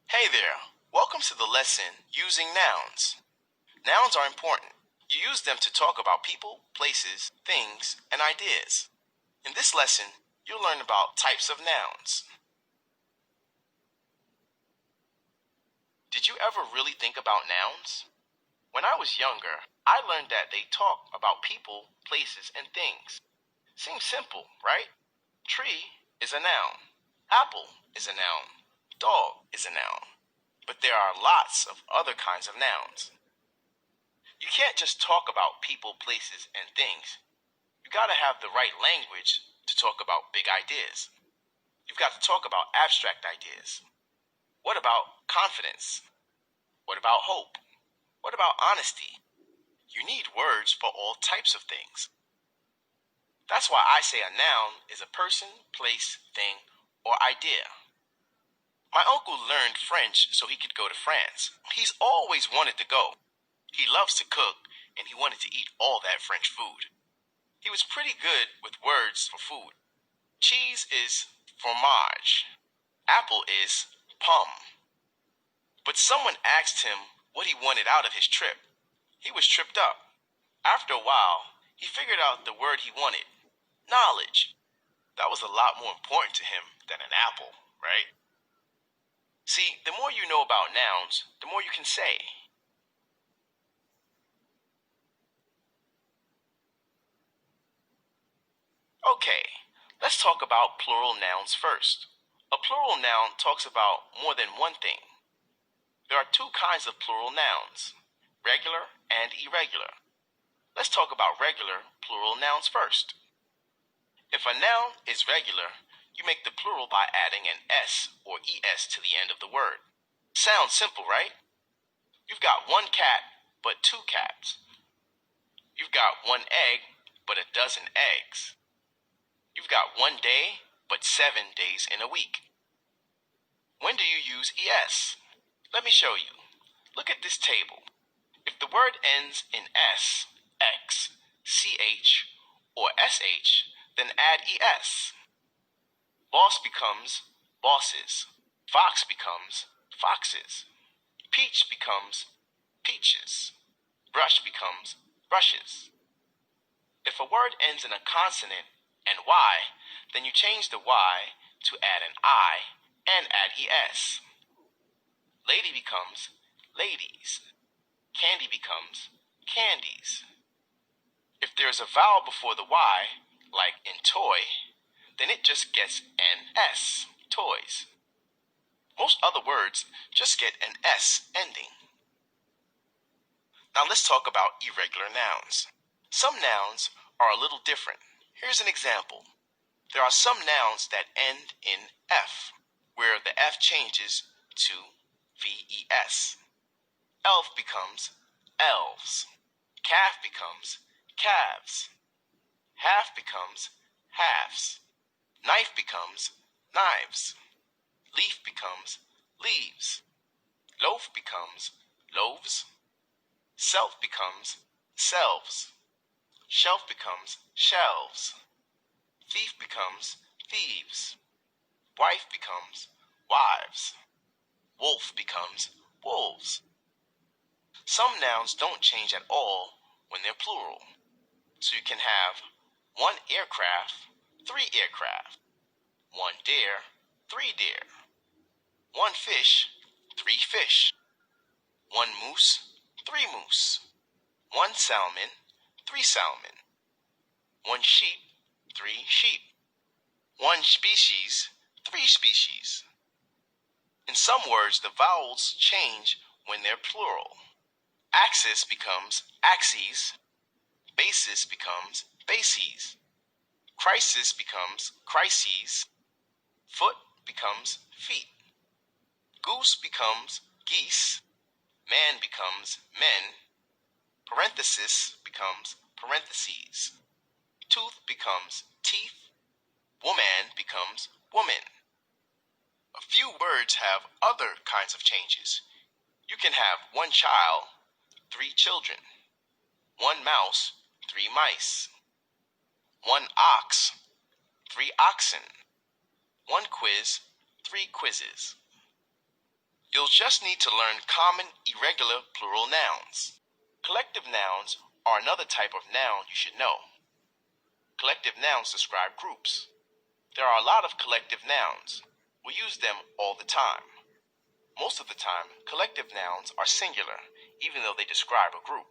Hey there, welcome to the lesson Using Nouns. Nouns are important. You use them to talk about people, places, things, and ideas. In this lesson, you'll learn about types of nouns. Did you ever really think about nouns? When I was younger, I learned that they talk about people, places, and things. Seems simple, right? Tree is a noun. Apple is a noun. Dog is a noun. But there are lots of other kinds of nouns. You can't just talk about people, places, and things. You gotta have the right language to talk about big ideas. You've got to talk about abstract ideas. What about confidence? What about hope? What about honesty? You need words for all types of things. That's why I say a noun is a person, place, thing, or idea. My uncle learned French so he could go to France. He's always wanted to go. He loves to cook, and he wanted to eat all that French food. He was pretty good with words for food. Cheese is fromage. Apple is pomme. But someone asked him what he wanted out of his trip. He was tripped up. After a while, he figured out the word he wanted. Knowledge. That was a lot more important to him than an apple, right? See, the more you know about nouns, the more you can say. Okay, let's talk about plural nouns first. A plural noun talks about more than one thing. There are two kinds of plural nouns, regular and irregular. Let's talk about regular plural nouns first. If a noun is regular, you make the plural by adding an S or ES to the end of the word. Sounds simple, right? You've got one cat, but two cats. You've got one egg, but a dozen eggs. You've got one day, but 7 days in a week. When do you use ES? Let me show you. Look at this table. If the word ends in S, X, CH, or SH, then add ES. Boss becomes bosses. Fox becomes foxes. Peach becomes peaches. Brush becomes brushes. If a word ends in a consonant and Y, then you change the Y to add an I and add ES. Lady becomes ladies. Candy becomes candies. If there's a vowel before the Y, like in toy, then it just gets an S, toys. Most other words just get an S ending. Now let's talk about irregular nouns. Some nouns are a little different. Here's an example. There are some nouns that end in F, where the F changes to VES. Elf becomes elves. Calf becomes calves. Half becomes halves. Knife becomes knives. Leaf becomes leaves. Loaf becomes loaves. Self becomes selves. Shelf becomes shelves. Thief becomes thieves. Wife becomes wives. Wolf becomes wolves. Some nouns don't change at all when they're plural. So you can have one aircraft, 3 aircraft. One deer, 3 deer. One fish, 3 fish. One moose, 3 moose. One salmon, 3 salmon. One sheep, 3 sheep. One species, 3 species. In some words, the vowels change when they're plural. Axis becomes axes. Basis becomes bases. Crisis becomes crises. Foot becomes feet. Goose becomes geese. Man becomes men. Parenthesis becomes parentheses. Tooth becomes teeth. Woman becomes woman. A few words have other kinds of changes. You can have one child, 3 children. One mouse, 3 mice. One ox, 3 oxen. One quiz, 3 quizzes. You'll just need to learn common irregular plural nouns. Collective nouns are another type of noun you should know. Collective nouns describe groups. There are a lot of collective nouns. We use them all the time. Most of the time, collective nouns are singular, even though they describe a group.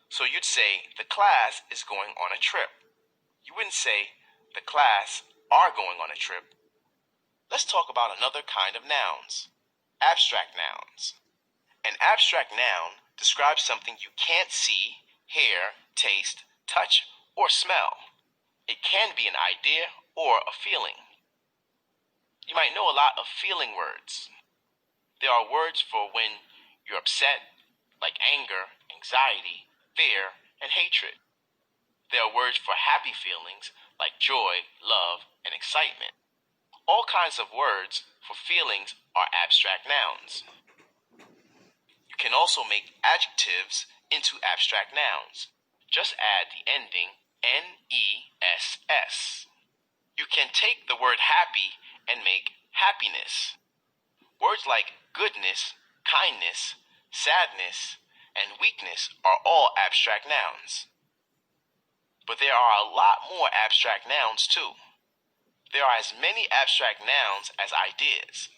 So you'd say, the class is going on a trip. You wouldn't say, the class are going on a trip. Let's talk about another kind of nouns. Abstract nouns. An abstract noun describes something you can't see, hear, taste, touch, or smell. It can be an idea or a feeling. You might know a lot of feeling words. There are words for when you're upset, like anger, anxiety, fear, and hatred. There are words for happy feelings, like joy, love, and excitement. All kinds of words for feelings are abstract nouns. You can also make adjectives into abstract nouns. Just add the ending ness. You can take the word happy and make happiness. Words like goodness, kindness, sadness, and weakness are all abstract nouns. But there are a lot more abstract nouns too. There are as many abstract nouns as ideas.